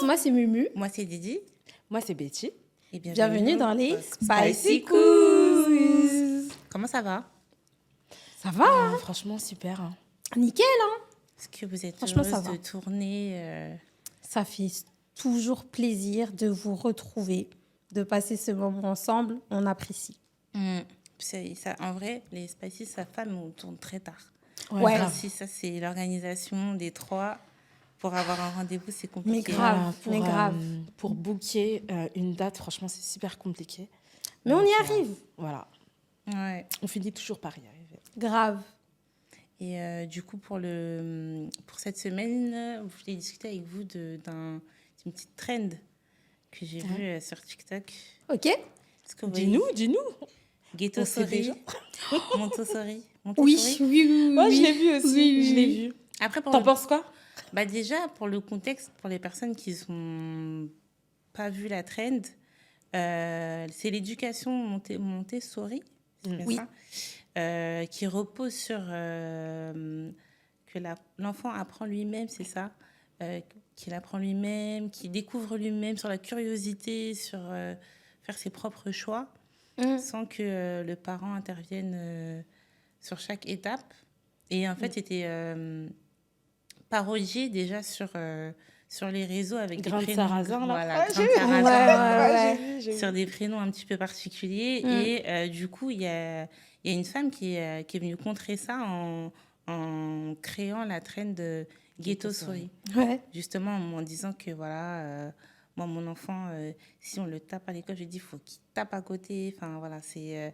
Moi, c'est Mumu. Moi, c'est Didi. Moi, c'est Betty. Et Bienvenue dans les Spicy Quiz. Comment ça va? Ça va, hein? Franchement, super. Hein. Nickel, hein? Est-ce que vous êtes Franchement, ça heureuse va. de tourner Ça fait toujours plaisir de vous retrouver, de passer ce moment ensemble. On apprécie. Ça, en vrai, les Spicy, sa femme, on tourne très tard. Ouais. grave. Si ça, c'est l'organisation des trois. Pour avoir un rendez-vous, c'est compliqué. Mais grave. Voilà, mais grave. Pour booker une date, franchement, c'est super compliqué. Mais on y arrive. Voilà. Ouais. On finit toujours par y arriver. Grave. Et du coup, pour cette semaine, je voulais discuter avec vous d'une petite trend que j'ai vue sur TikTok. OK? Est-ce que vous voyez Dis-nous. Ghetto On sait Sorry. déjà. Montessori. Oui. Moi, je l'ai vu aussi. Oui. Je l'ai vu. Après, T'en penses quoi? Bah déjà, pour le contexte, pour les personnes qui n'ont pas vu la trend, c'est l'éducation Montessori, c'est bien Oui. ça, qui repose sur que l'enfant apprend lui-même, c'est ça, qu'il apprend lui-même, qu'il découvre lui-même, sur la curiosité, sur faire ses propres choix, sans que le parent intervienne sur chaque étape. Et en fait, c'était parodié déjà sur les réseaux avec Grain de des prénoms. Sarrasin, là. Voilà, Ah, Grain de j'ai vu. Sarrasin, Ouais. sur des prénoms un petit peu particuliers. Et du coup, il y a une femme qui est venue contrer ça en créant la trend de Ghetto Sorry. Ouais. Justement, en disant que voilà, moi, mon enfant, si on le tape à l'école, je lui dis, il faut qu'il tape à côté. Enfin, voilà, c'est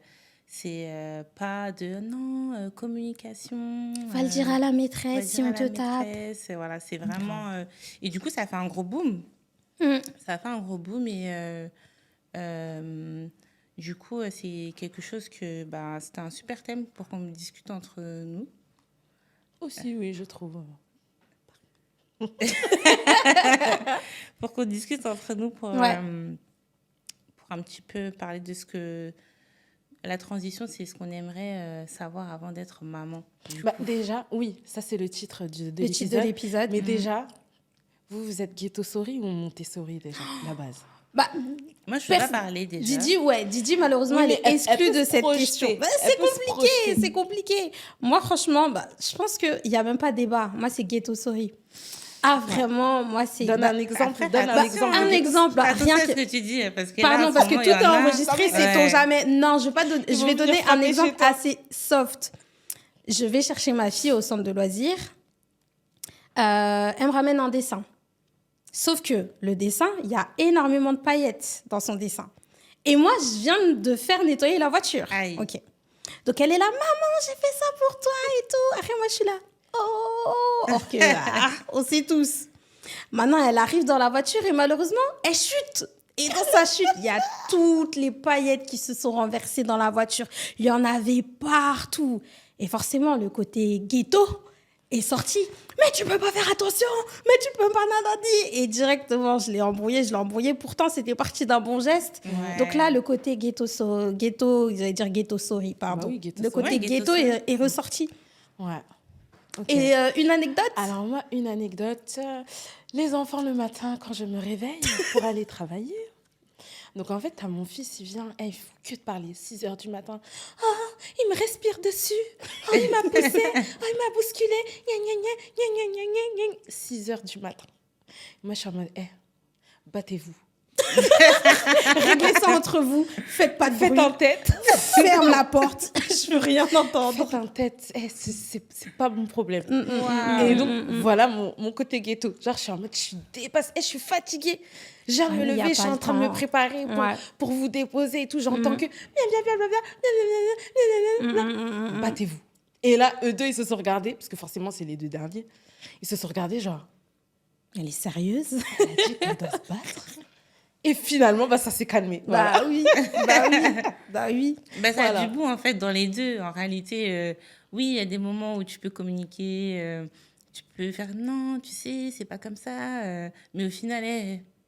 pas de non, communication. Va le dire à la va maîtresse dire si à on la te tape. maîtresse. Et voilà, c'est vraiment. Et du coup, ça a fait un gros boom. Ça a fait un gros boom et du coup, c'est quelque chose que c'était un super thème pour qu'on discute entre nous. Aussi, oui, je trouve. Pour qu'on discute entre nous pour un petit peu parler de ce que la transition, c'est ce qu'on aimerait savoir avant d'être maman. Déjà, oui, ça c'est le titre de Le titre de l'épisode. l'épisode. Mais déjà, vous êtes Ghetto Sorry ou Montessori déjà, la base? Bah, Moi, je ne peux pas parler déjà. Didi, malheureusement, Oui, elle mais est elle exclue peut de se cette projeter. question. Bah, Elle c'est peut se compliqué, projeter. c'est compliqué. Moi, franchement, je pense qu'il n'y a même pas débat. Moi, c'est Ghetto Sorry. Ah, vraiment, moi, c'est... Donne un exemple. après, Donne un attention, exemple. un exemple, Attention rien à ce que... que tu dis, parce que Pardon, là, parce que vraiment, tout il y en est a. enregistré, c'est ton Ouais. jamais. Non, je vais pas donner. Ils Je vont vais venir donner un frapper chez exemple toi. assez soft. Je vais chercher ma fille au centre de loisirs. Elle me ramène un dessin. Sauf que le dessin, il y a énormément de paillettes dans son dessin. Et moi, je viens de faire nettoyer la voiture. Aïe. Ok. Donc elle est là, maman, j'ai fait ça pour toi et tout. Après moi, je suis là, oh, or que on sait tous. Maintenant, elle arrive dans la voiture et malheureusement, elle chute. Et dans sa chute, il y a toutes les paillettes qui se sont renversées dans la voiture. Il y en avait partout. Et forcément, le côté ghetto est sorti. Mais tu peux pas faire attention, mais tu peux pas nadadi. Et directement, je l'ai embrouillé. Pourtant, c'était parti d'un bon geste. Ouais. Donc là, le côté ghetto, j'allais dire ghetto sorry, pardon. Bah oui, ghetto le sorry. côté Ouais, ghetto ghetto sorry. est ressorti. Ouais. Ok. Et une anecdote. Alors moi, une anecdote. Les enfants le matin, quand je me réveille pour aller travailler. Donc en fait, t'as mon fils, il vient, il faut que te parler, 6 heures du matin. Ah, il me respire dessus. Ah, il m'a poussé. Ah, il m'a bousculé. Gna, gna, gna, gna, gna, gna, gna. 6 heures du matin. Moi, je suis en mode, battez-vous. Réglez ça entre vous. Faites pas de Faites bruit. en tête. Ferme la porte. Je veux rien entendre. Faites en tête. C'est pas mon problème. Wow. Et donc, voilà mon côté ghetto. Genre, je suis en mode, je suis dépassée, je suis fatiguée. Je viens de me mais y a lever, je pas suis en le train de me temps. préparer Ouais. pour vous déposer et tout. J'entends que battez-vous. Et là, eux deux, ils se sont regardés, parce que forcément, c'est les deux derniers. Ils se sont regardés, genre, Elle est sérieuse. elle a dit qu'on doit se battre. Et finalement, ça s'est calmé. Voilà. Bah oui, bah oui, bah oui. Ça Voilà. a du bon, en fait, dans les deux. En réalité, oui, il y a des moments où tu peux communiquer, tu peux faire non, tu sais, c'est pas comme ça. Mais au final,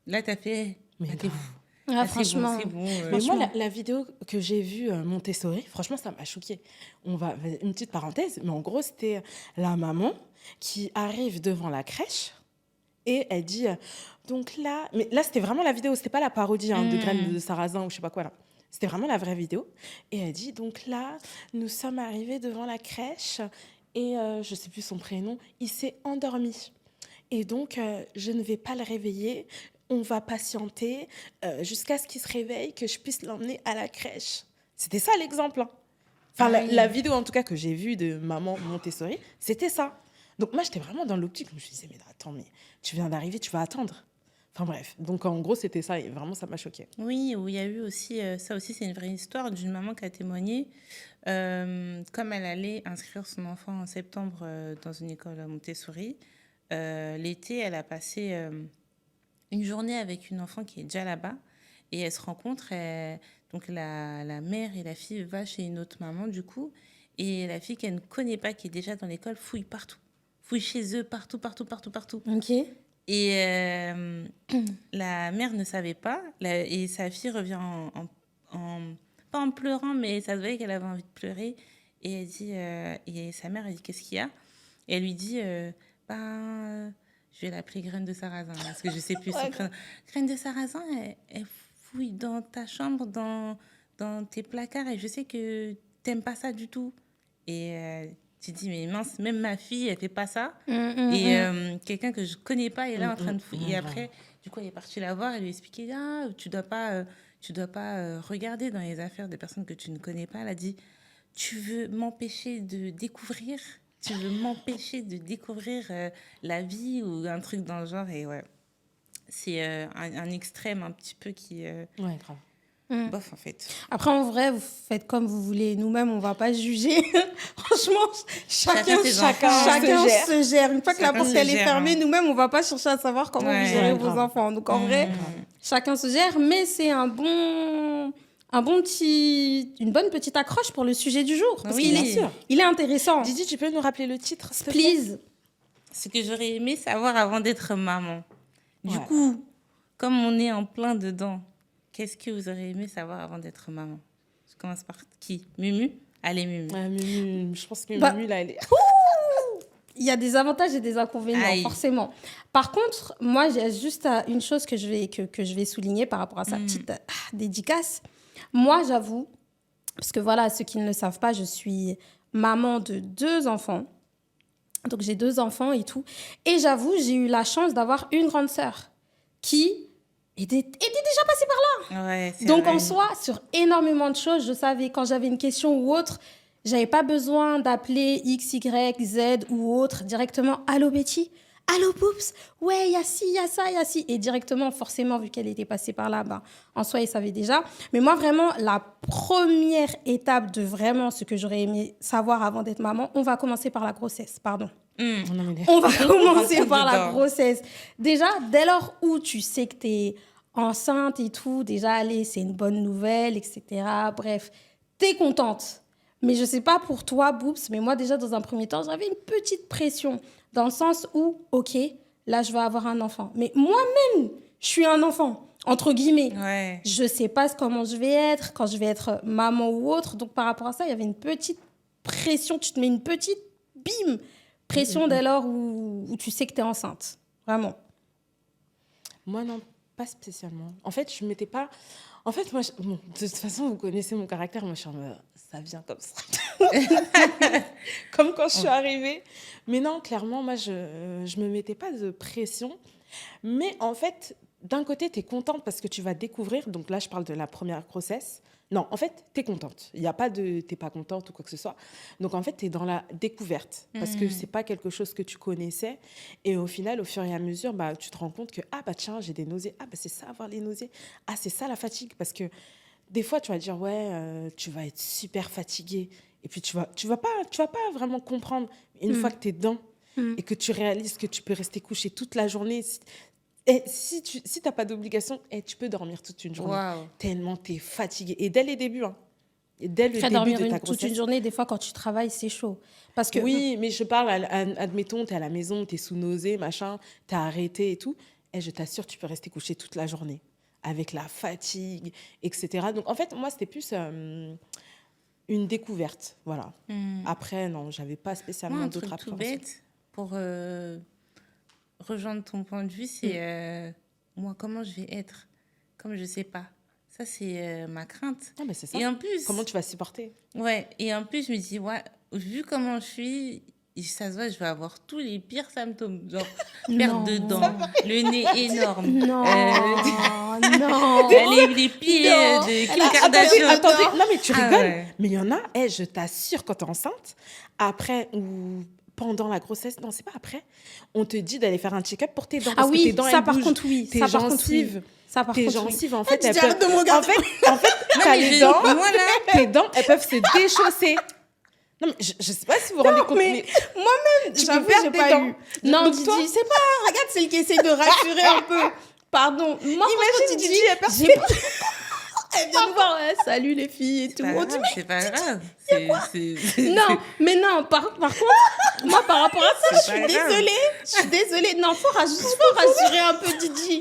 là, t'as fait. Mais t'es grave. fou. Ah, Franchement, franchement. c'est bon. Mais moi, Franchement. la vidéo que j'ai vue Montessori, franchement, ça m'a choquée. Une petite parenthèse, mais en gros, c'était la maman qui arrive devant la crèche et elle dit donc là, mais là, c'était vraiment la vidéo, c'était pas la parodie de Graines de Sarrasin ou je sais pas quoi là. C'était vraiment la vraie vidéo. Et elle dit donc là, nous sommes arrivés devant la crèche et je sais plus son prénom, il s'est endormi. Et donc, je ne vais pas le réveiller. On va patienter jusqu'à ce qu'il se réveille, que je puisse l'emmener à la crèche. C'était ça l'exemple. Hein. Enfin, la vidéo en tout cas que j'ai vue de maman Montessori, c'était ça. Donc moi, j'étais vraiment dans l'optique. Je me suis dit, mais attends, mais tu viens d'arriver, tu vas attendre. Enfin bref, donc en gros, c'était ça et vraiment, ça m'a choquée. Oui, où il y a eu aussi, ça aussi, c'est une vraie histoire d'une maman qui a témoigné. Comme elle allait inscrire son enfant en septembre dans une école à Montessori, l'été, elle a passé une journée avec une enfant qui est déjà là-bas et elles se rencontrent. Donc la mère et la fille vont chez une autre maman du coup et la fille qu'elle ne connaît pas, qui est déjà dans l'école, fouille partout. Fouille chez eux, partout, partout, partout, partout. Ok. Et la mère ne savait pas et sa fille revient pas en pleurant, mais ça se voyait qu'elle avait envie de pleurer. Et elle dit, et sa mère, elle dit, qu'est-ce qu'il y a? Et elle lui dit, je vais l'appeler Graine de Sarrasin, parce que je sais plus son prénom. Graine de Sarrasin, elle fouille dans ta chambre, dans tes placards, et je sais que t'aimes pas ça du tout. Et tu te dis, mais mince, même ma fille, elle fait pas ça. Et quelqu'un que je connais pas est là en train de fouiller. Et après, du coup, elle est partie la voir et lui expliquer, tu dois pas regarder dans les affaires des personnes que tu ne connais pas. Elle a dit, tu veux m'empêcher de découvrir, tu veux m'empêcher de découvrir la vie ou un truc dans le genre. Et ouais, c'est un extrême un petit peu qui... Ouais, grave. Bof, en fait. Après, en vrai, vous faites comme vous voulez. Nous-mêmes, on va pas juger. Franchement, chacun se gère. Une fois que la Chacun porte se elle est gère, fermée, hein. nous-mêmes, on va pas chercher à savoir comment Ouais. vous gérez Ouais, vos grave. enfants. Donc, en vrai, chacun se gère. Mais c'est une bonne petite accroche pour le sujet du jour. Parce Oui, qu'il bien est, sûr. il est intéressant. Didi, tu peux nous rappeler le titre, s'il te plaît? Please. Ce que j'aurais aimé savoir avant d'être maman. Du Ouais. coup, comme on est en plein dedans, qu'est-ce que vous auriez aimé savoir avant d'être maman? Je commence par qui? Mumu? Allez, Mumu. Mumu, je pense que Bah, Mumu, là, elle est... Il y a des avantages et des inconvénients, Aïe. forcément. Par contre, moi, j'ai juste une chose que je vais souligner par rapport à sa petite dédicace. Moi, j'avoue, parce que voilà, ceux qui ne le savent pas, je suis maman de 2 enfants. Donc, j'ai 2 enfants et tout. Et j'avoue, j'ai eu la chance d'avoir une grande sœur qui était déjà passée par là. Ouais, c'est Donc, vrai. en soi, sur énormément de choses, je savais quand j'avais une question ou autre, j'avais pas besoin d'appeler X, Y, Z ou autre directement. Allô, Betty? Allô, Poups? Ouais, il y a ci, il y a ça, il y a ci. Et directement, forcément, vu qu'elle était passée par là, en soi, elle savait déjà. Mais moi, vraiment, la première étape de vraiment ce que j'aurais aimé savoir avant d'être maman, on va commencer par la grossesse, pardon. Non, mais... On va commencer rentre par la dedans. grossesse. Déjà, dès lors où tu sais que tu es enceinte et tout, déjà, allez, c'est une bonne nouvelle, etc. Bref, tu es contente. Mais je sais pas pour toi, Boops, mais moi, déjà, dans un premier temps, j'avais une petite pression. Dans le sens où, OK, là, je vais avoir un enfant. Mais moi-même, je suis un enfant, entre guillemets. Ouais. Je sais pas comment je vais être, quand je vais être maman ou autre. Donc, par rapport à ça, il y avait une petite pression. Tu te mets une petite, bim, pression dès lors où tu sais que tu es enceinte. Vraiment. Moi, non, pas spécialement. En fait, je m'étais pas... En fait, moi, bon, de toute façon, vous connaissez mon caractère. Moi, je suis en mode, ça vient comme ça. Comme quand je suis arrivée. Mais non, clairement, moi, je me mettais pas de pression. Mais en fait, d'un côté, tu es contente parce que tu vas découvrir. Donc là, je parle de la première grossesse. Non, en fait, tu es contente. Il n'y a pas de t'es pas contente ou quoi que ce soit. Donc en fait, tu es dans la découverte parce que c'est pas quelque chose que tu connaissais. Et au final, au fur et à mesure, tu te rends compte que tiens, j'ai des nausées. C'est ça avoir les nausées. C'est ça la fatigue. Parce que des fois, tu vas dire tu vas être super fatiguée. Et puis tu vas pas vraiment comprendre une fois que tu es dedans et que tu réalises que tu peux rester couché toute la journée. Et si t'as pas d'obligation, tu peux dormir toute une journée. Waouh. Tellement t'es fatiguée. Et dès les débuts, hein. Et dès le Faire début dormir de ta toute grossesse. une journée, des fois, quand tu travailles, c'est chaud. Parce que Oui, mais je parle, admettons, t'es à la maison, t'es sous nausée, machin, t'as arrêté et tout. Et je t'assure, tu peux rester couché toute la journée avec la fatigue, etc. Donc, en fait, moi, c'était plus une découverte. Voilà. Après, non, j'avais pas spécialement Moi, un d'autres truc tout appréhensions. bête, pour rejoindre ton point de vue, c'est moi, comment je vais être, comme je sais pas. Ça, c'est ma crainte. Ah, mais c'est ça. Et en plus, Comment tu vas supporter? ouais, et en plus, je me dis, ouais, vu comment je suis, ça se voit, je vais avoir tous les pires symptômes, genre perte de dents, le nez énorme, non, non. les pieds Non. de Kim Attendez, Kardashian. attendez. Non, mais tu Ah rigoles. ouais. Mais il y en a, je t'assure, quand t'es enceinte, après ou pendant la grossesse, non, c'est pas après, on te dit d'aller faire un check-up pour tes dents. Ah parce que tes oui, dents, ça elles par bougent. contre, oui. Tes Ça par contre, oui. gencives. Ça par Tes contre, oui. gencives, en fait, elles Didier, arrête peuvent... de me regarder. En fait, t'as mais les je- dents, moi, là- tes dents, elles peuvent se déchausser. Non, mais je sais pas si vous vous rendez compte, mais Moi-même, tu j'avoue, peux perdre j'ai tes pas dents. eu. Non, Donc Didi, toi- c'est pas... Regarde, celle qui essaie de rassurer un peu. Pardon. Moi, Imagine, Didi, Didi, elle perd j'ai pas... Elle vient nous voir, ouais, salut les filles et tout. On dit, C'est pas grave. non, mais non, par contre, moi, par rapport à ça, je C'est suis pas grave. désolée. Je suis désolée. Non, faut rassurer un peu Didi.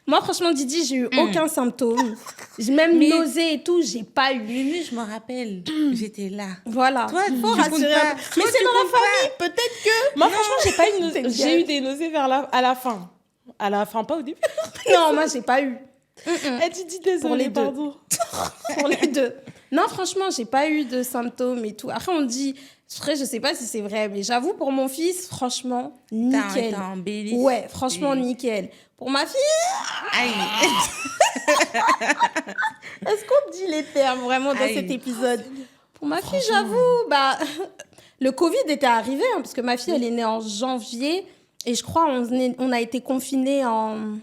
Moi, franchement, Didi, j'ai eu aucun symptôme. J'ai même Mais- nausée et tout, j'ai pas eu. Mais je me rappelle, j'étais là. Voilà. Toi, faut tu comptes rassurer pas. un peu. Toi, Mais c'est tu dans la comptes pas. famille, peut-être que... moi, franchement, j'ai pas eu T'es j'ai gueule. eu des nausées à la fin. À la fin, pas au début. Non, moi, j'ai pas eu. Elle dit désolée, Pour les deux. pardon. Pour les deux. Non, franchement, j'ai pas eu de symptômes et tout. Après, on dit... Après, je sais pas si c'est vrai, mais j'avoue, pour mon fils, franchement, nickel. T'as embelli. Ouais, franchement, Et- nickel. Pour ma fille, Aïe. est-ce qu'on dit les termes vraiment dans Aïe. cet épisode? Pour ma fille, j'avoue, bah, le Covid était arrivé, hein, parce que ma fille, elle est née en janvier, et je crois on a été confinés en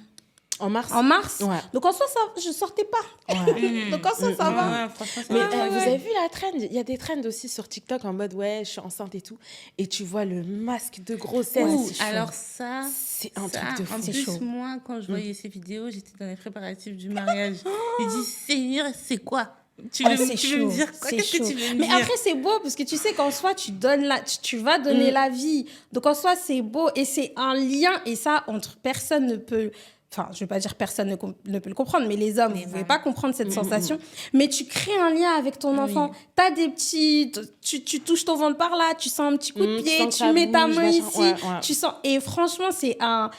En mars. mars. Ouais. Donc en soi, ça, je sortais pas. Ouais. Donc en soi, ça va. Ouais, franchement, ça Mais va. vous avez vu la trend? Il y a des trends aussi sur TikTok en mode ouais, je suis enceinte et tout. Et tu vois le masque de grossesse. Ouais, Ouh, c'est chaud. alors ça, C'est un ça, truc de fou. en C'est plus, chaud. moi, quand je voyais ces vidéos, j'étais dans les préparatifs du mariage. Je dis, Seigneur, c'est quoi? Tu veux, C'est tu veux me chaud, dire quoi? c'est Qu'est-ce que chaud. tu veux me Mais dire? après, c'est beau parce que tu sais qu'en soi, tu vas donner la vie. Donc en soi, c'est beau et c'est un lien. Et ça, entre personne ne peut. Enfin, je ne vais pas dire personne ne peut le comprendre, mais les hommes, vous ne pouvez pas comprendre cette sensation. Mais tu crées un lien avec ton enfant. Tu as des petits. Tu touches ton ventre par là, tu sens un petit coup de Tu pied, sens que tu ça mets ta bouge, main machin. ici. Ouais, ouais. Tu sens. Et franchement, c'est un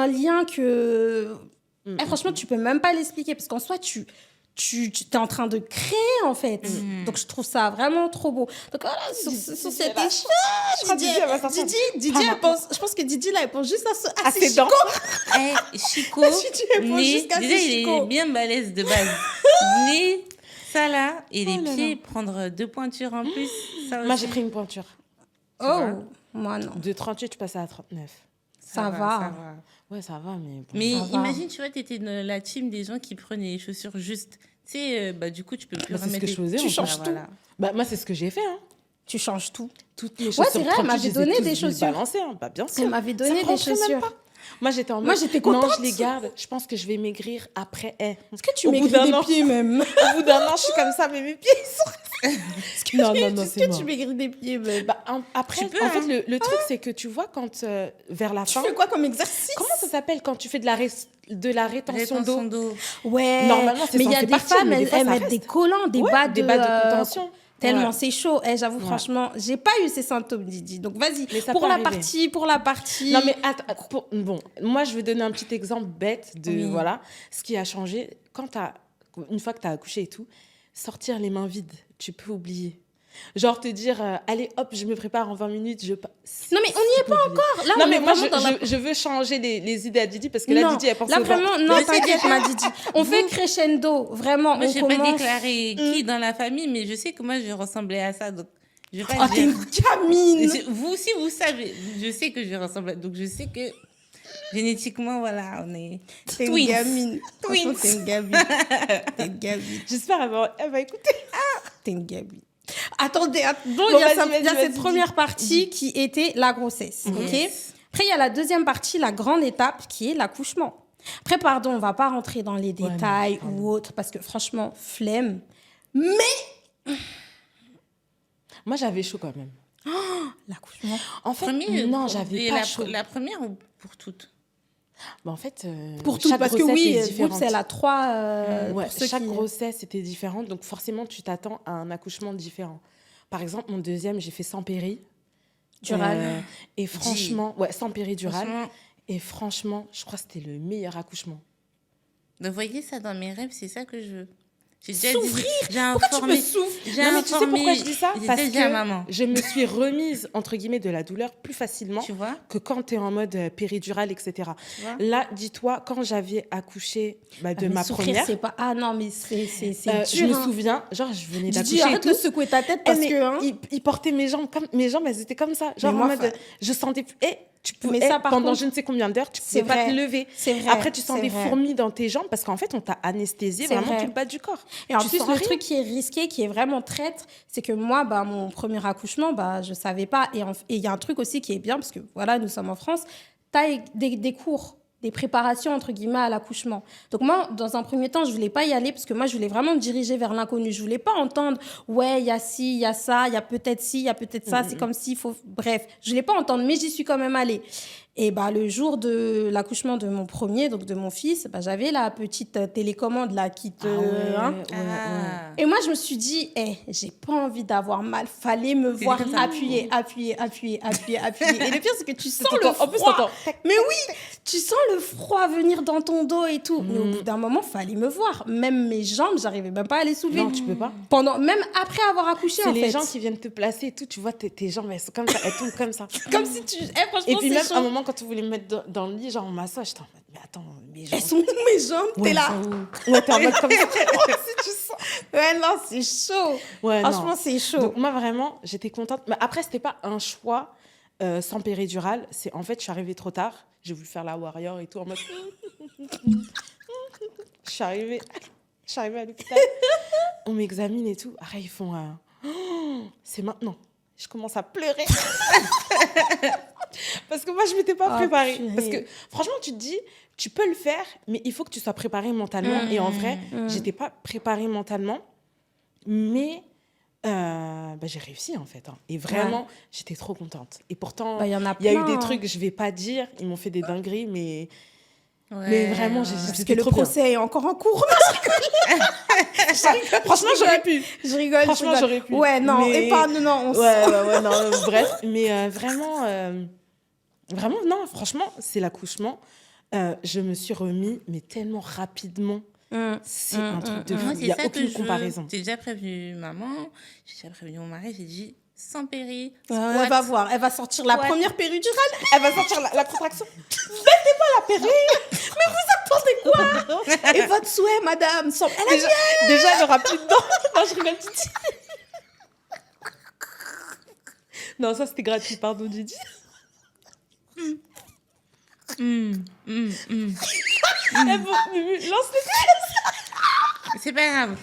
lien que. Franchement, tu peux même pas l'expliquer parce qu'en soi, tu es en train de créer, en fait. Donc, je trouve ça vraiment trop beau. Donc, voilà, sur cet échange, Je crois que Didi, elle va sortir. Didi, elle pense... Je pense que Didi, là, elle pense juste à À ses ses dents. Eh, Chico, Tu réponds né, jusqu'à déjà, ce il Chico. est bien balèze de base. Né, ça là, et les Oh là pieds, prendre 2 pointures en plus. Ça Moi, aussi. j'ai pris une pointure. Oh, vois. moi, non. De 38, tu passes à 39. Ça va. Ouais, ça va, mais... bon. Mais Ça va. imagine, tu vois, tu étais dans la team des gens qui prenaient les chaussures justes. Tu sais, bah, du coup, tu peux plus Bah, c'est ce remettre que je les- faisais, Tu en fait. changes tout. Bah, moi, c'est ce que j'ai fait, hein. Tu changes tout. Toutes les Ouais, chaussures c'est vrai, elle 38, m'avait je les ai donné tous des chaussures. balancées, hein. Bah, bien sûr. Elle m'avait Ça donné des rentrait même chaussures. pas. Moi, j'étais en mode... Moi, j'étais Non, contente. je les garde. Je pense que je vais maigrir après. Est-ce que tu Au bout maigris d'un des an. pieds, même? Au boût d'un an, je suis comme ça, mais mes pieds, ils sont... Non, non, non, Est-ce c'est que mort. tu maigris des pieds, même? Bah, après, Tu peux, en fait, hein. le truc, c'est que tu vois, quand vers la Tu fin... fais quoi comme exercice? Comment ça s'appelle quand tu fais de la rétention Rétention d'eau? d'eau. Ouais. Normalement, c'est mais il y a censé des partir, femmes, mais des fois, elles ça mettent reste. des collants, des Ouais, bas des bas de contention. Tellement, Ouais. c'est chaud. J'avoue, Ouais. franchement, j'ai pas eu ces symptômes, Didi. Donc, vas-y. Mais ça Pour peut la arriver. partie. Non, mais attends, bon, moi, je vais donner un petit exemple bête de, Oui. voilà, ce qui a changé. Une fois que tu as accouché et tout, sortir les mains vides, tu peux oublier. Genre te dire, allez, hop, je me prépare en 20 minutes, Non, mais on n'y est pas encore. Là, Non, on mais est moi, vraiment dans la... je veux changer les idées à Didi parce que là, Non, Didi, elle pense là au ventre. vraiment, non, t'inquiète, ma Didi. On fait crescendo, vraiment. Moi, on je vais pas commence. déclarer qui dans la famille, mais je sais que moi, je ressemblais à ça. Donc, je vais pas Oh, t'es dire. une gamine. Vous aussi, vous savez. Je sais que je ressemble. Donc, je sais que génétiquement, voilà, on est T'es une twins. gamine. Franchement, Twins. t'es une gamine. T'es une gamine. J'espère elle va écouter. T'es une gamine. Attendez, il Bon, y a, vas-y, il y a vas-y, cette première partie qui était la grossesse. Ok. Yes. Après, il y a la deuxième partie, la grande étape, qui est l'accouchement. Après, pardon, on va pas rentrer dans les détails non, ou autres, parce que franchement, flemme. Mais Moi, j'avais chaud quand même. l'accouchement... En fait, Premier, non, pour- j'avais et pas la, chaud. la première ou pour toutes? Bah, en fait, Pour tout, chaque parce que grossesse oui, est Boots, différente. elle a 3... Ouais, pour ceux chaque qui- grossesse était différente, donc forcément, tu t'attends à un accouchement différent. Par exemple, mon deuxième, j'ai fait sans péri. Dural. Et franchement, ouais, sans péridurale. Franchement, Et franchement, je crois que c'était le meilleur accouchement. vous voyez ça dans mes rêves, c'est ça que je veux. J'ai déjà Souffrir. J'ai Pourquoi tu informé. me souffres? J'ai Non, mais tu sais informé- pourquoi je dis ça? j'ai Parce déjà que maman. je me suis remise, entre guillemets, de la douleur plus facilement Tu vois? que quand tu es en mode péridurale, etc. Tu vois? Là, dis-toi, quand j'avais accouché de Ah, mais ma souffrir, première, c'est pas... Ah non, mais c'est je dur. me hein. souviens, genre, je venais Didi, d'accoucher et arrête de tout. secouer ta tête Eh, parce mais que... hein, il portait mes jambes comme mes jambes, elles étaient comme ça, genre Mais en moi, mode je sentais plus. Tu Mais pouvais ça, par pendant contre, je ne sais combien d'heures, tu c'est pouvais pas vrai. te lever. C'est vrai. Après tu sens c'est des vrai. fourmis dans tes jambes parce qu'en fait on t'a anesthésié C'est vraiment vrai. tout le bas du corps. Et en Tu plus, sens le rien. truc qui est risqué, qui est vraiment traître, c'est que moi, bah, mon premier accouchement, bah, je savais pas. Et il y a un truc aussi qui est bien, parce que voilà, nous sommes en France, tu as des cours, des préparations, entre guillemets, à l'accouchement. Donc moi, dans un premier temps, je voulais pas y aller, parce que moi, je voulais vraiment me diriger vers l'inconnu. Je voulais pas entendre, ouais, il y a ci, il y a ça, il y a peut-être ci, il y a peut-être ça, c'est comme s'il faut... Bref, je voulais pas entendre, mais j'y suis quand même allée. Et bah, le jour de l'accouchement de mon premier, donc de mon fils, bah, j'avais la petite télécommande là qui te... hein. Ah. Et moi, je me suis dit, j'ai pas envie d'avoir mal. Fallait me voir comme ça. appuyer. Et le pire, c'est que tu sens le En plus, froid. t'entends. Mais oui, tu sens le froid venir dans ton dos et tout. Mais au bout d'un moment, fallait me voir. Même mes jambes, j'arrivais même pas à les soulever. Non, tu peux pas. Même après avoir accouché, C'est en les fait. gens qui viennent te placer et tout, tu vois tes jambes elles sont comme ça, elles tombent comme ça. Comme si tu... franchement, Et puis c'est même chaud. à un moment quand tu voulais me mettre dans le lit, genre en massage, j'étais en mode mais attends, mes jambes. Elles sont où mes jambes? Ouais, T'es là. elles sont où Ouais, t'es en mode comme ça. Si tu sens. Ouais, non, c'est chaud. Ouais, Franchement, non. c'est chaud. Donc moi vraiment, j'étais contente. Mais après, c'était pas un choix sans péridurale. C'est en fait, je suis arrivée trop tard. J'ai voulu faire la warrior et tout en mode. je suis arrivée à l'hôpital. On m'examine et tout. Après, ils font. C'est maintenant. Je commence à pleurer. Parce que moi, je m'étais pas Ah, préparée. purée. Parce que franchement, tu te dis, tu peux le faire, mais il faut que tu sois préparée mentalement. Et en vrai, j'étais pas préparée mentalement. Mais j'ai réussi en fait. Hein. Et vraiment, j'étais trop contente. Et pourtant, Bah, y en a il y a eu plein, des hein. trucs, je vais pas dire, ils m'ont fait des dingueries, mais Ouais. vraiment, Parce j'étais que le trop bien. procès est encore en cours. Franchement, j'aurais pu. Je rigole. Franchement, j'aurais pu. Ouais, non, Mais- épargne, non. On Ouais, non, bref. Mais vraiment, non, franchement, c'est l'accouchement. Je me suis remis, mais tellement rapidement. C'est un truc de fou. Moi, Il c'est n'y a ça que aucune je veux. comparaison. J'ai déjà prévenu maman, j'ai déjà prévenu mon mari, j'ai dit sans péri. Elle squat. va voir. Elle va sortir la Squat. première péridurale. Elle va sortir la contraction. Attendez quoi? Et votre souhait, madame? Elle a dit... Déjà, elle aura plus de dents. Non, je rigole, Didi. Non, ça, c'était gratuit. Pardon, Didi. Lance C'est pas grave.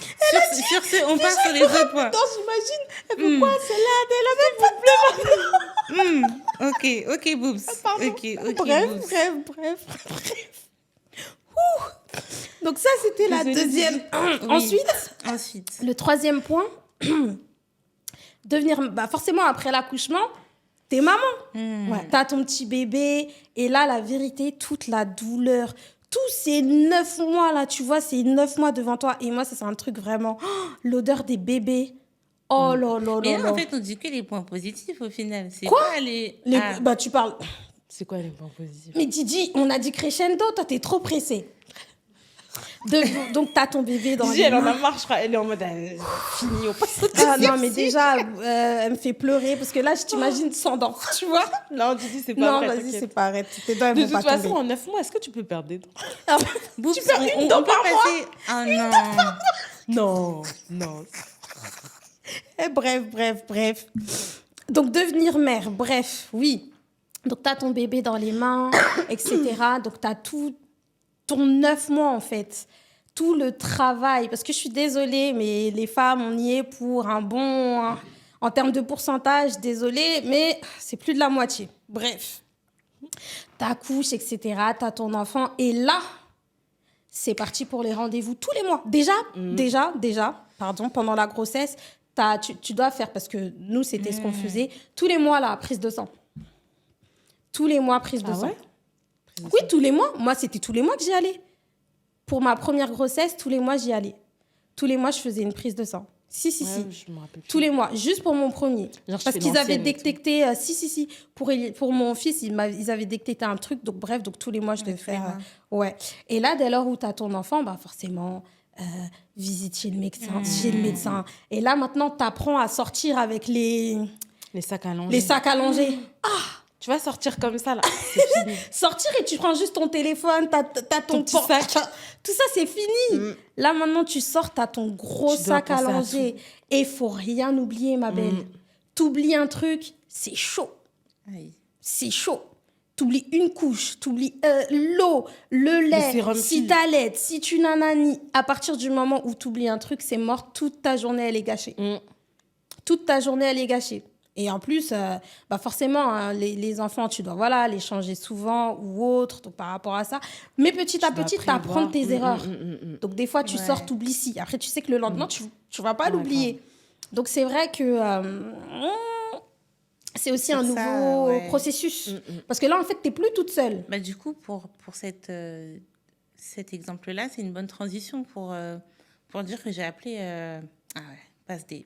Sur ce, on part sur les autres points. Non, j'imagine. Elle veut quoi? Celle-là, elle a même pas de Ok, boobs. Pardon. Ok, Bref. boobs. Ouh. Donc ça, c'était la Désolée, deuxième. Oui. Ensuite, le troisième point, devenir... Bah, forcément, après l'accouchement, t'es maman. Ouais, t'as ton petit bébé. Et là, la vérité, toute la douleur, tous ces 9 mois, là, tu vois, c'est 9 mois devant toi. Et moi, ça, c'est un truc vraiment... l'odeur des bébés. Oh là là Mais là là, là. en fait, on dit que les points positifs au final. C'est Quoi pas les. Bah, tu parles... C'est quoi les points positifs? Mais Didi, on a dit crescendo, toi, t'es trop pressée. Donc, t'as ton bébé dans Didi, les elle en mains. a marre, je crois. Elle est en mode fini, on passe au Ah deuxième non, mais cycle. déjà, elle me fait pleurer parce que là, je t'imagine sans dents, tu vois. Non, Didi, c'est pas Non, vrai. vas-y, t'inquiète. c'est pas arrête. Tes dents, elles De vont toute pas façon, tomber. en 9 mois, est-ce que tu peux perdre des dents? Boobs, perds une dent on peut par mois. passer. Ah non. Non. Bref. Donc, devenir mère, bref, oui. Donc, t'as ton bébé dans les mains, etc. Donc, t'as tout ton 9 mois, en fait. Tout le travail. Parce que je suis désolée, mais les femmes, on y est pour un bon... En termes de pourcentage, désolée, mais c'est plus de la moitié. Bref. T'accouches, etc. T'as ton enfant. Et là, c'est parti pour les rendez-vous tous les mois. Déjà, pendant la grossesse, tu dois faire, parce que nous, c'était ce qu'on faisait, tous les mois, la prise de sang. Tous les mois, prise de sang. Ouais? Oui, tous les mois. Moi, c'était tous les mois que j'y allais. Pour ma première grossesse, tous les mois, j'y allais. Tous les mois, je faisais une prise de sang. Si. Je me rappelle plus. Tous les mois, juste pour mon premier. Genre, je Parce fais qu'ils avaient l'ancienne et tout. détecté... si. Pour mon fils, ils avaient détecté un truc. Donc, bref, tous les mois, je devais tous les faire... mois. Ouais. Et là, dès lors où tu as ton enfant, bah forcément, visite chez le médecin. Et là, maintenant, tu apprends à sortir avec les Les sacs allongés. sacs allongés. Tu vas sortir comme ça, là. C'est fini. Sortir et tu prends juste ton téléphone, t'as ton petit sac. Tout ça, c'est fini. Là, maintenant, tu sors, t'as ton gros Tu dois sac penser à allongé. Et il faut rien oublier, ma belle. T'oublies un truc, c'est chaud. Aïe. C'est chaud. T'oublies une couche, t'oublies l'eau, le Le lait, sérum si fille. t'allaites, si tu nananis. À partir du moment où t'oublies un truc, c'est mort. Toute ta journée, elle est gâchée. Toute ta journée, elle est gâchée. Et en plus, forcément, hein, les enfants, tu dois les changer souvent ou autre, donc par rapport à ça. Mais petit à dois petit, prévoir. t'apprends tes erreurs. Donc des fois, tu Ouais. sors, t'oublies si. Après, tu sais que le lendemain, tu vas pas l'oublier. Donc c'est vrai que c'est aussi un Sur ça, nouveau ouais. processus. Parce que là, en fait, t'es plus toute seule. Bah, du coup, pour cet exemple-là, c'est une bonne transition pour dire que j'ai appelé... Ah ouais, passe des...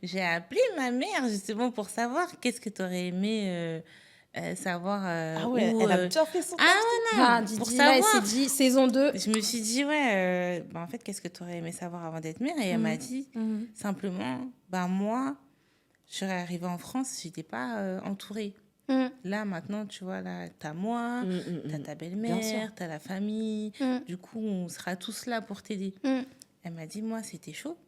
J'ai appelé ma mère justement pour savoir qu'est-ce que tu aurais aimé savoir. Ah ouais, elle a déjà fait son Ah non, Ah, pour Didi, là, elle savoir. s'est dit, saison 2. Je me suis dit, en fait, qu'est-ce que tu aurais aimé savoir avant d'être mère? Et elle m'a dit, simplement, moi, je serais arrivée en France, je n'étais pas entourée. Là, maintenant, tu vois, là, t'as moi, t'as ta Bien belle-mère, sûr. t'as la famille. Du coup, on sera tous là pour t'aider. Elle m'a dit, moi, c'était chaud.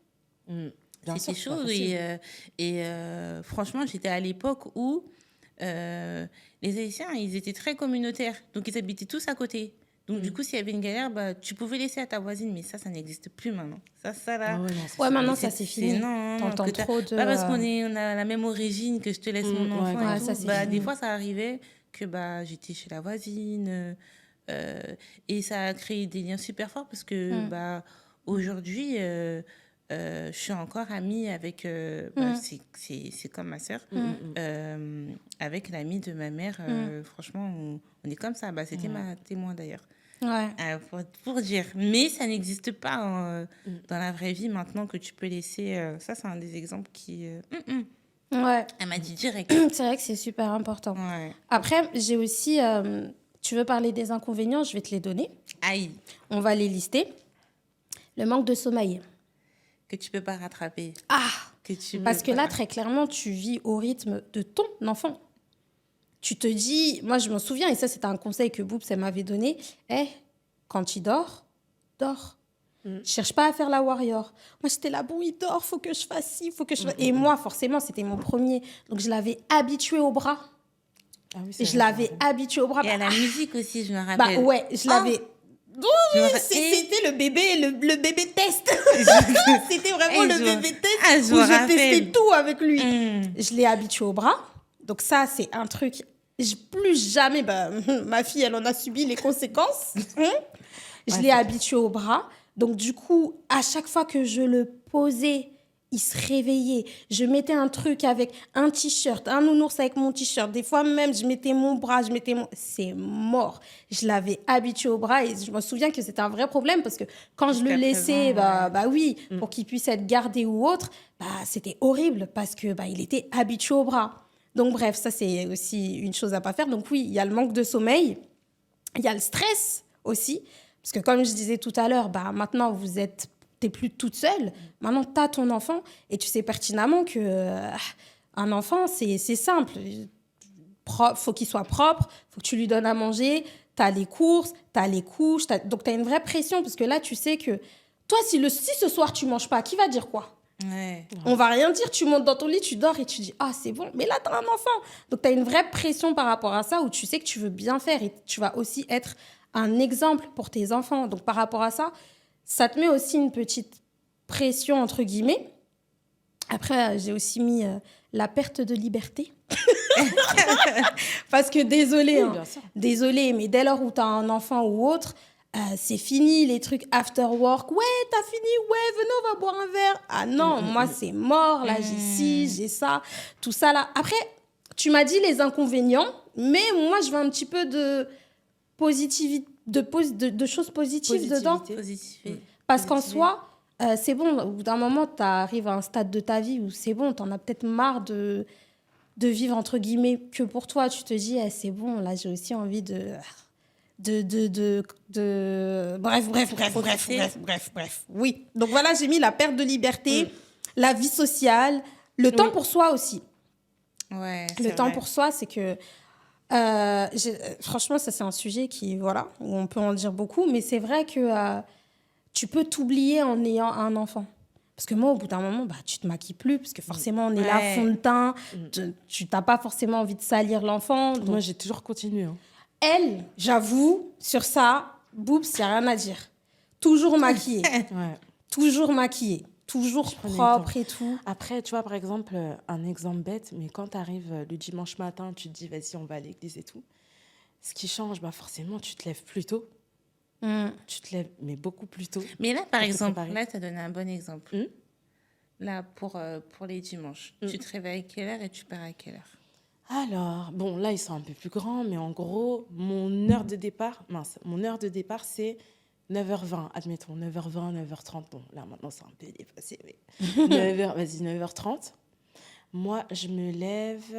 Bien C'était sûr, chaud. c'est Et franchement, j'étais à l'époque où les Haïtiens, ils étaient très communautaires. Donc, ils habitaient tous à côté. Donc, du coup, s'il y avait une galère, tu pouvais laisser à ta voisine. Mais ça n'existe plus maintenant. Ça là. Ah ouais, non, c'est Ouais, sûr. maintenant, Mais ça, c'est fini. Non, T'entends que t'as- trop de... Pas parce qu'on a la même origine que je te laisse mon enfant. ouais, et tout. ça, c'est Des fini. fois, ça arrivait que j'étais chez la voisine. Et ça a créé des liens super forts parce que aujourd'hui, je suis encore amie avec... c'est comme ma sœur. Avec l'amie de ma mère. Franchement, on est comme ça. C'était ma témoin d'ailleurs. Ouais. Pour dire. Mais ça n'existe pas dans la vraie vie maintenant que tu peux laisser... ça, c'est un des exemples qui... Ouais. Elle m'a dit direct. C'est vrai que c'est super important. Ouais. Après, j'ai aussi... tu veux parler des inconvénients, je vais te les donner. Aïe, On va les lister. Le manque de sommeil. que tu peux pas rattraper. Ah, Que tu parce peux que là, pas. très clairement, tu vis au rythme de ton enfant. Tu te dis... Moi, je m'en souviens, et ça, c'était un conseil que Boops, elle m'avait donné. Quand il dort, dors. Cherche pas à faire la warrior. Moi, j'étais là, bon, il dort, faut que je fasse ci, faut que je fasse... Et moi, forcément, c'était mon premier. Donc, je l'avais habitué au bras. Ah oui, c'est Je vrai, l'avais c'est habitué au bras. Et à la musique aussi, je me Bah rappelle. ouais, je l'avais... Je me rappelle- C'était le bébé test. C'était vraiment Eh, le je me- bébé test Ah, je où me je testais rappelle. tout avec lui. Mm. Je l'ai habitué au bras. Donc ça, c'est un truc... Plus jamais... ma fille, elle en a subi les conséquences. Je l'ai habitué au bras. Donc du coup, à chaque fois que je le posais, il se réveillait. Je mettais un truc avec un t-shirt, un nounours avec mon t-shirt. Des fois même, je mettais mon bras, C'est mort. Je l'avais habitué au bras et je me souviens que c'était un vrai problème parce que quand je le Jusqu'à laissais, présent, oui, pour qu'il puisse être gardé ou autre, c'était horrible parce que il était habitué au bras. Donc bref, ça c'est aussi une chose à pas faire. Donc oui, il y a le manque de sommeil, il y a le stress aussi. Parce que comme je disais tout à l'heure, maintenant, t'es plus toute seule. Maintenant, t'as ton enfant et tu sais pertinemment que un enfant, c'est simple. Faut qu'il soit propre, faut que tu lui donnes à manger, t'as les courses, t'as les couches. Donc, t'as une vraie pression parce que là, tu sais que toi, si ce soir, tu manges pas, qui va dire quoi ? Ouais. On va rien dire, tu montes dans ton lit, tu dors et tu dis « Ah, c'est bon ». Mais là, t'as un enfant. Donc, t'as une vraie pression par rapport à ça où tu sais que tu veux bien faire et tu vas aussi être un exemple pour tes enfants. Donc, par rapport à ça, ça te met aussi une petite pression, entre guillemets. Après, j'ai aussi mis la perte de liberté. Parce que désolée, Oui, bien sûr. désolée, mais dès lors où tu as un enfant ou autre, C'est fini les trucs after work. Ouais, t'as fini. Ouais, venez, on va boire un verre. Ah non, moi, c'est mort. Là, j'ai ci, j'ai ça. Tout ça, là. Après, tu m'as dit les inconvénients, mais moi, je veux un petit peu de positivité, de choses positives dedans. Positif. Parce qu'en soi, c'est bon, au bout d'un moment, tu arrives à un stade de ta vie où c'est bon, tu en as peut-être marre de vivre, entre guillemets, que pour toi. Tu te dis, c'est bon, là, j'ai aussi envie Bref. Oui. Donc voilà, j'ai mis la perte de liberté, la vie sociale, le temps pour soi aussi. Ouais, Le temps pour soi, c'est que... franchement, ça, c'est un sujet qui, voilà, où on peut en dire beaucoup, mais c'est vrai que tu peux t'oublier en ayant un enfant. Parce que moi, au bout d'un moment, tu te maquilles plus, parce que forcément, on est là, fond de teint, tu n'as pas forcément envie de salir l'enfant. Donc... Moi, j'ai toujours continué. Hein. Elle, j'avoue, sur ça, Boobs, il n'y a rien à dire. Toujours maquillée. Toujours maquillée. Toujours propre et tout. Après, tu vois, par exemple, un exemple bête, mais quand tu arrives le dimanche matin, tu te dis, vas-y, on va à l'église et tout. Ce qui change, forcément, tu te lèves plus tôt. Tu te lèves, mais beaucoup plus tôt. Mais là, par exemple, là, tu as donné un bon exemple. Là, pour les dimanches, tu te réveilles à quelle heure et tu pars à quelle heure? Alors, bon, là, ils sont un peu plus grands, mais en gros, mon heure de départ, c'est 9h20, admettons, 9h20, 9h30. Bon, là, maintenant, c'est un peu dépassé, mais 9h30. Moi, je me lève...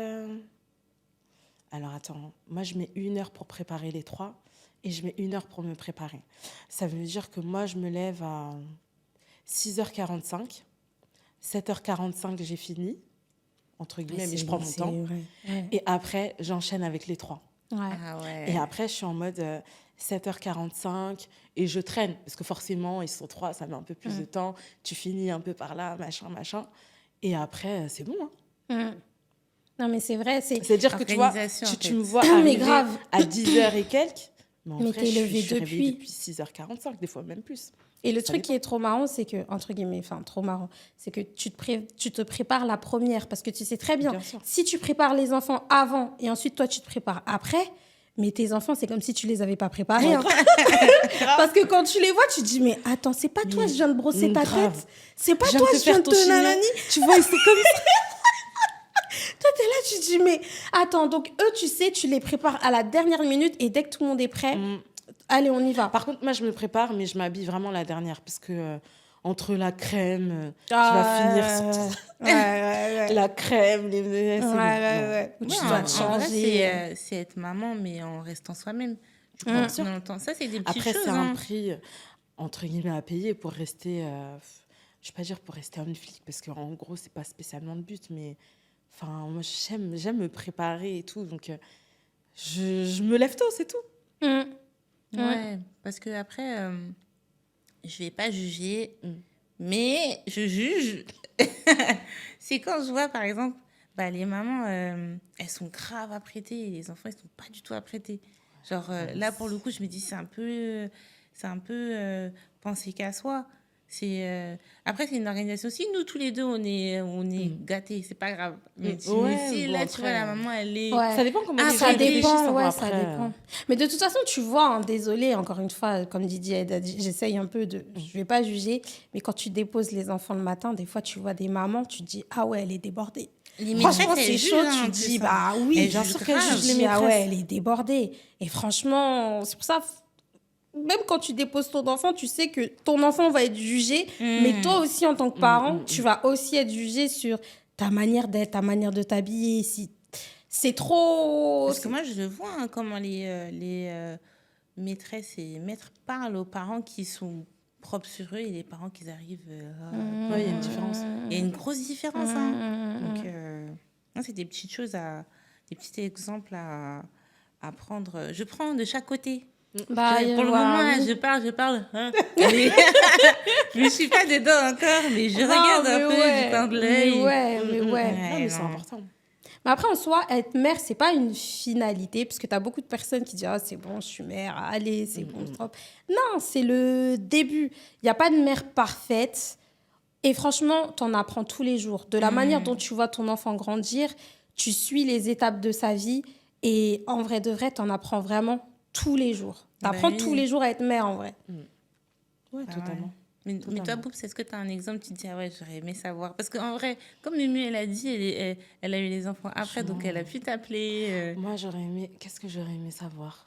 Alors, attends, moi, je mets 1 heure pour préparer les 3 et je mets 1 heure pour me préparer. Ça veut dire que moi, je me lève à 6h45. 7h45, j'ai fini, entre guillemets, mais je prends mon temps. Ouais. Et après, j'enchaîne avec les 3. Et après, je suis en mode 7h45 et je traîne. Parce que forcément, ils sont 3, ça met un peu plus de temps. Tu finis un peu par là, machin. Et après, c'est bon. Non, mais c'est vrai. C'est-à-dire que tu vois, tu me vois arriver à 10h et quelques. Mais en vrai, je suis réveillée depuis 6h45, des fois même plus. Et le truc qui est trop marrant, c'est que, entre guillemets, c'est que tu te prépares la première. Parce que tu sais très bien si tu prépares les enfants avant et ensuite toi, tu te prépares après, mais tes enfants, c'est comme si tu les avais pas préparés. Hein. Parce que quand tu les vois, tu te dis, mais attends, c'est pas toi, je viens de brosser ta tête. C'est pas toi, je viens de te nanani. Tu vois, c'est comme ça. Toi, t'es là, tu te dis, mais attends, donc eux, tu sais, tu les prépares à la dernière minute et dès que tout le monde est prêt, allez, on y va. Par contre, moi, je me prépare, mais je m'habille vraiment la dernière parce que entre la crème qui va finir... La crème, les... Tu dois te changer. C'est être maman, mais en restant soi-même. Tu prends dans le temps. Ça, c'est des petites choses. Après, c'est un prix, entre guillemets, à payer pour rester... je vais pas dire pour rester homme flic, parce qu'en gros, c'est pas spécialement le but, mais... Enfin, moi, j'aime me préparer et tout, donc je me lève tôt, c'est tout. Ouais, parce que après, je vais pas juger, mais je juge. C'est quand je vois, par exemple, les mamans, elles sont grave apprêtées et les enfants, ils sont pas du tout apprêtés. Genre, là, pour le coup, je me dis, c'est un peu penser qu'à soi. Après, c'est une organisation. Si nous, tous les deux, on est gâtés, c'est pas grave. Mais si là, tu vois, la maman, elle est... Ça dépend comment ça dépend. Mais de toute façon, tu vois, désolée, encore une fois, comme Didier, j'essaye un peu de... Je vais pas juger, mais quand tu déposes les enfants le matin, des fois, tu vois des mamans, tu te dis, ah ouais, elle est débordée. Franchement, c'est chaud, tu te dis, oui, bien sûr qu'elle juge les maîtresses. Ah ouais, elle est débordée. Et franchement, c'est pour ça... Même quand tu déposes ton enfant, tu sais que ton enfant va être jugé, mais toi aussi, en tant que parent, tu vas aussi être jugé sur ta manière d'être, ta manière de t'habiller. Si c'est trop... Parce que moi, je le vois, comment les maîtresses et maîtres parlent aux parents qui sont propres sur eux et les parents qui arrivent... il y a une différence. Il y a une grosse différence. Donc, c'est des petites choses, des petits exemples à prendre. Je prends de chaque côté. Pour le moment, là, je parle. Je ne suis pas dedans encore, mais je regarde un peu du coin de l'œil. Mais c'est important. Mais après, en soi, être mère, c'est pas une finalité, parce que tu as beaucoup de personnes qui disent « Ah, c'est bon, je suis mère, allez, c'est bon, stop. » Non, c'est le début. Il n'y a pas de mère parfaite. Et franchement, tu en apprends tous les jours. De la manière dont tu vois ton enfant grandir, tu suis les étapes de sa vie. Et en vrai de vrai, tu en apprends vraiment tous les jours. T'apprends oui. tous les jours à être mère, en vrai. Ouais, Ah totalement. ouais. Mais toi, Totalement. Boubs, est-ce que tu as un exemple, tu te dis, ah ouais, j'aurais aimé savoir. Parce qu'en vrai, comme Mumu, elle a dit, elle a eu les enfants après, donc elle a pu t'appeler. Moi, j'aurais aimé... Qu'est-ce que j'aurais aimé savoir?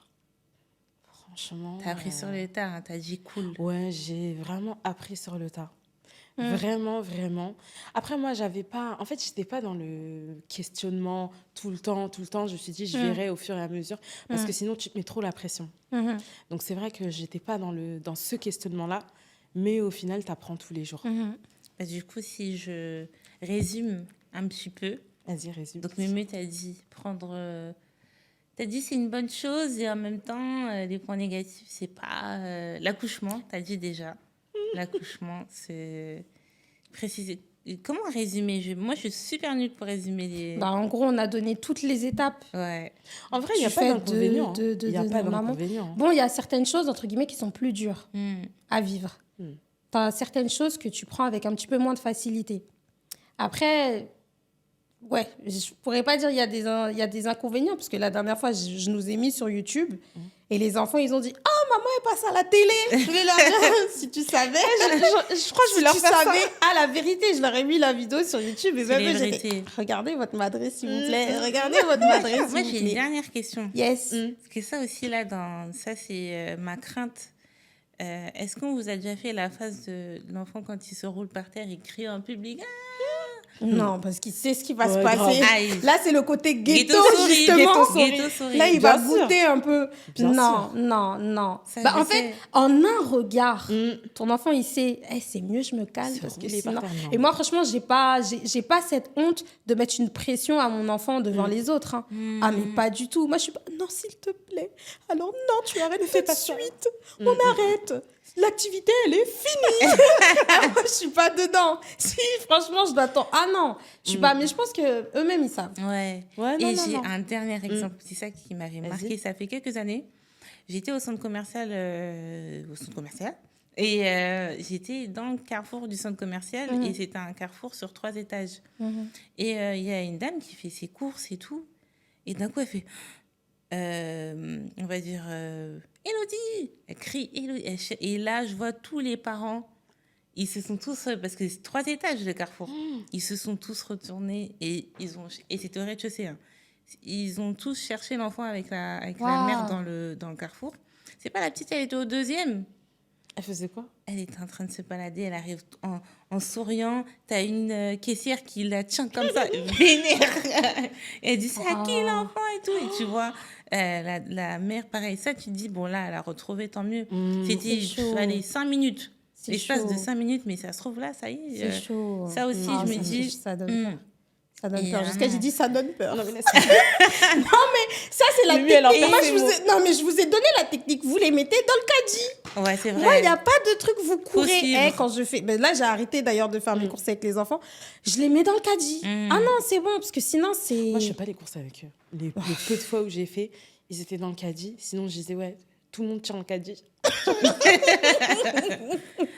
Franchement... T'as appris sur le tas, hein, t'as dit cool. Ouais, j'ai vraiment appris sur le tas. Vraiment, vraiment. Après, moi, j'avais pas... En fait, j'étais pas dans le questionnement tout le temps, tout le temps. Je me suis dit, je verrai au fur et à mesure. Parce que sinon, tu te mets trop la pression. Donc, c'est vrai que j'étais pas dans ce questionnement-là. Mais au final, tu apprends tous les jours. Bah, du coup, si je résume un petit peu. Vas-y, résume. Donc, Mumu t'a dit prendre. T'as dit c'est une bonne chose et en même temps, les points négatifs, c'est pas. L'accouchement, t'as dit déjà. L'accouchement, c'est. Préciser. Comment résumer moi, je suis super nulle pour résumer les. Bah, en gros, on a donné toutes les étapes. Ouais. En vrai, il n'y a du pas fait d'inconvénient. de Il n'y a pas maman. d'inconvénient. Bon, il y a certaines choses, entre guillemets, qui sont plus dures à vivre. Tu as certaines choses que tu prends avec un petit peu moins de facilité. Après, ouais, je pourrais pas dire il y a des inconvénients, parce que la dernière fois, je nous ai mis sur YouTube, et les enfants, ils ont dit « Oh, maman, elle passe à la télé !» Je vais leur dire, si tu savais, Je crois que je vais leur tu faire ça. savais, la vérité, je leur ai mis la vidéo sur YouTube, et C'est même les eux, vérités. j'étais « Regardez votre madresse, s'il vous plaît, regardez votre madresse, Moi, s'il j'ai vous une plaît. dernière question. » Yes. Parce que ça aussi, là, ça, c'est ma crainte. Est-ce qu'on vous a déjà fait la phase de l'enfant quand il se roule par terre, il crie en public? Non, parce qu'il sait ce qui va se Ouais, passer. grave. Aïe. Là, c'est le côté ghetto, souris, justement. ghetto souris. Là, il Bien va sûr. goûter un peu. Bien non, sûr. non. Ça, Bah, je en fait, sais. en un regard, ton enfant, il sait, c'est mieux, je me calme. Se Parce que rouler par sinon... terre, non. Et moi, franchement, j'ai pas cette honte de mettre une pression à mon enfant devant les autres. Hein. Ah, mais pas du tout. Moi, je suis pas, non, s'il te plaît. Alors, non, tu arrêtes tout de suite. On arrête. L'activité, elle est finie. Ah, moi, je suis pas dedans. Si, franchement, je l'attends. Ah non, je suis pas. Mais je pense que eux-mêmes, ils savent. Ouais. Ouais, Et non, j'ai non. un dernier exemple. C'est ça qui m'avait marqué. Ça fait quelques années. J'étais au centre commercial. Et j'étais dans le carrefour du centre commercial. Et c'était un carrefour sur 3 étages. Et il y a une dame qui fait ses courses et tout. Et d'un coup, elle fait... on va dire... Élodie! Elle crie Élodie. Et là, je vois tous les parents. Ils se sont tous... Parce que c'est 3 étages, le carrefour. Ils se sont tous retournés. Et c'était au rez-de-chaussée. Hein. Ils ont tous cherché l'enfant avec la mère dans le carrefour. C'est pas la petite, elle était au 2e. Elle faisait quoi? Elle était en train de se balader, elle arrive en souriant. T'as une caissière qui la tient comme ça, vénère. Elle dit, c'est à qui l'enfant et tout. Et tu vois, la mère, pareil. Ça, tu te dis, bon, là, elle a retrouvé, tant mieux. C'était, C'est chaud. allez, 5 minutes. C'est L'espace chaud. de 5 minutes, mais ça se trouve là, ça y est. C'est chaud. Ça aussi, Ah, je me dis... Ça donne peur. Ça donne Et peur. Jusqu'à non. j'ai dit ça donne peur. Non, Non, mais mais ça, c'est la Lui, elle technique. en Moi, perd ses mots. non, mais je vous ai donné la technique. Vous les mettez dans le caddie. Ouais, c'est vrai. Moi, il n'y a pas de truc, vous courez. suivre. Quand je fais... Ben là, j'ai arrêté d'ailleurs de faire mes courses avec les enfants. Je les mets dans le caddie. Ah non, c'est bon, parce que sinon, c'est... Moi, je fais pas les courses avec eux. Les peu de fois où j'ai fait, ils étaient dans le caddie. Sinon, je disais, ouais, tout le monde tient le caddie.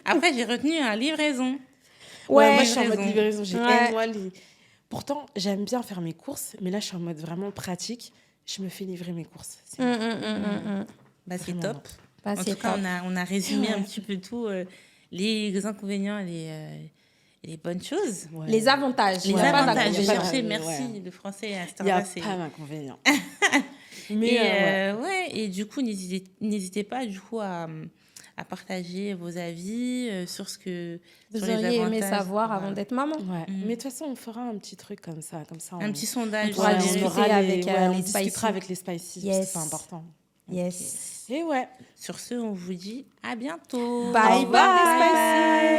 Après, j'ai retenu un livraison. Ouais, moi, Ouais, je suis en mode livraison. livraison. J'ai Ouais. moi, Pourtant, j'aime bien faire mes courses, mais là, je suis en mode vraiment pratique. Je me fais livrer mes courses. C'est Bah, c'est Vraiment. top. Bah, En c'est tout cas, top. on a résumé un petit peu tout, les inconvénients et les bonnes choses. Ouais. Les avantages. Les Il y a pas avantages. J'ai d'inconvénients. cherché, Ouais. merci, le français à cette Il n'y a heure-là, c'est... pas d'inconvénient. Et, Mais et du coup, n'hésitez pas du coup à partager vos avis sur ce que... Vous sur les auriez aimé avantages. savoir Voilà. avant d'être maman. ouais. Mais de toute façon, on fera un petit truc comme ça. Un petit sondage. On pourra Ouais, discuter on aura avec, on les discutera spicy. avec les spicy. Yes. C'est important. Yes. Et ouais. Sur ce, on vous dit à bientôt. Bye Au revoir, bye. les spicy.